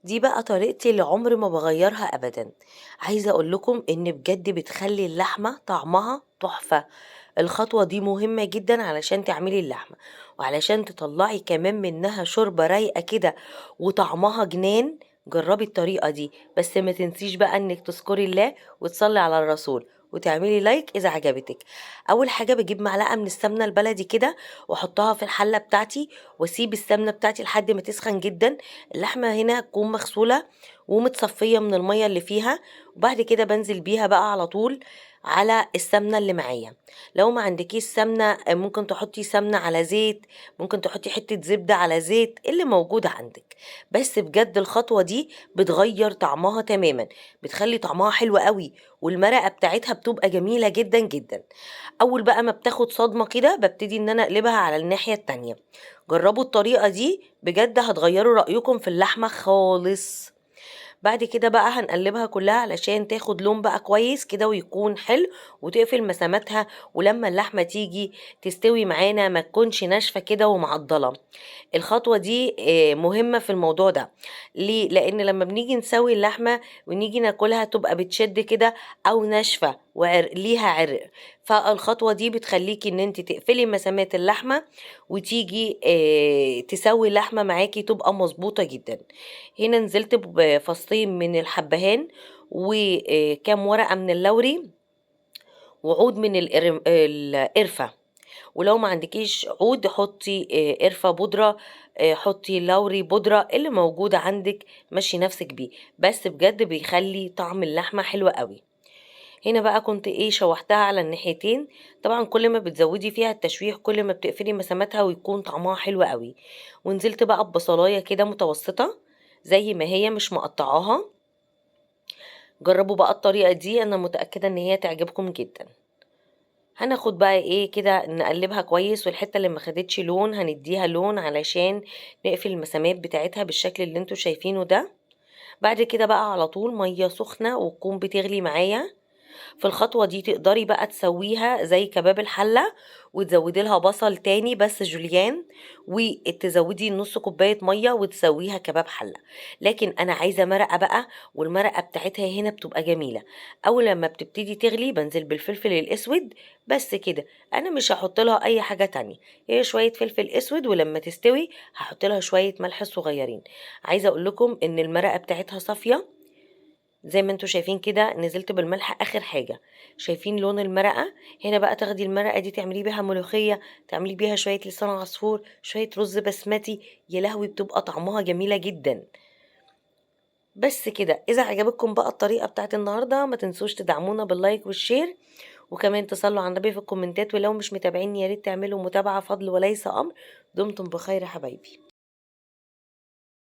دي بقى طريقتي اللي عمري ما باغيّرها أبدًا. عايزة أقول لكم إن بجد بتخلّي اللحمة طعمها تحفة. الخطوة دي مهمة جدًا علشان تعملي اللحمة، وعلشان تطلّعي كمان منها شوربة رايقة كده وطعمها جنان. جرّبي الطريقة دي، بس ما تنسيش بقى إنِّك تذكري الله وتصلّي على الرسول وتعملي لايك إذا عجبتِك. أول حاجة باجيب معلقة من السمنة البلدي كده وأحطها في الحلة بتاعتي وأسيب السمنة بتاعتي لحد ما تسخن جدًا. اللحمة هنا تكون مغسولة ومتصفية من المَيّة اللي فيها، وبعد كده بانزل بيها بقى على طول على السمنة اللي معايا. لو ما عندكيش سمنة ممكن تحطي سمنة على زيت، ممكن تحطي حتة زبدة على زيت، اللي موجود عندِك. بس بجد الخطوة دي بتغيّر طعمها تمامًا، بتخلّي طعمها حلو أوي، والمرقة بتاعتها بتبقى جميلة جدًا، جدًا. أول بقى ما بتاخد صدمة كده بابتدي إن أنا أقلبها على الناحية التانية. جرّبوا الطريقة دي بجد هتغيّروا رأيكم في اللحمة خالص. بعد كده بقى هنقلبها كلها علشان تاخد لون بقى كويس كده ويكون حلو وتقفل مساماتها، ولما اللحمة تيجي تستوي معانا ما تكونش ناشفة كده ومعضلة. الخطوة دي مهمة في الموضوع ده. ليه؟ لأن لما بنيجي نسوي اللحمة ونيجي ناكلها تبقى بتشد كده أو ناشفة وعرق ليها عرق. فالخطوة دي بتخليكي إن انت تقفلي مسامات اللحمة وتيجي تسوي اللحمة معاكي تبقى مظبوطة جدا. هنا نزلت بفصين من الحبهان وكام ورقة من اللوري وعود من القرفة. ولو ما عندكيش عود حطي قرفة بودرة، حطي لوري بودرة اللي موجودة عندك مشي نفسك بيه. بس بجد بيخلي طعم اللحمة حلو قوي. هنا بقى كنت شوحتها على الناحيتين. طبعا كل ما بتزودي فيها التشويح كل ما بتقفلي مساماتها ويكون طعمها حلو قوي. ونزلت بقى ببصلاية كده متوسطة زي ما هي مش مقطعاها. جربوا بقى الطريقة دي انا متأكدة ان هي تعجبكم جدا. هناخد بقى كده نقلبها كويس، والحتة اللي ما خدتش لون هنديها لون علشان نقفل المسامات بتاعتها بالشكل اللي انتوا شايفينه ده. بعد كده بقى على طول مية سخنة وتكون بتغلي معايا. في الخطوة دي تقدري بقى تسويها زي كباب الحلة وتزودي لها بصل تاني بس جوليان، وتزودي نص كوباية مية وتسويها كباب حلة. لكن انا عايزة مرقة بقى، والمرقة بتاعتها هنا بتبقى جميلة. اول لما بتبتدي تغلي بنزل بالفلفل الاسود بس كده. انا مش هحط لها اي حاجة تانية، هي شوية فلفل اسود، ولما تستوي هحط لها شوية ملح صغيرين. عايزة اقول لكم ان المرقة بتاعتها صافية زي ما انتوا شايفين كده. نزلت بالملح اخر حاجة. شايفين لون المرقة؟ هنا بقى تاخدي المرقة دي تعملي بيها ملوخية، تعملي بيها شوية لسان عصفور، شوية رز بسمتي. يا لهوي بتبقى طعمها جميلة جدا. بس كده. اذا عجبتكم بقى الطريقة بتاعت النهاردة ما تنسوش تدعمونا باللايك والشير، وكمان تصلوا على النبي في الكومنتات. ولو مش متابعين يا ريت تعملوا متابعة، فضل وليس امر. دمتم بخير يا حبايبي.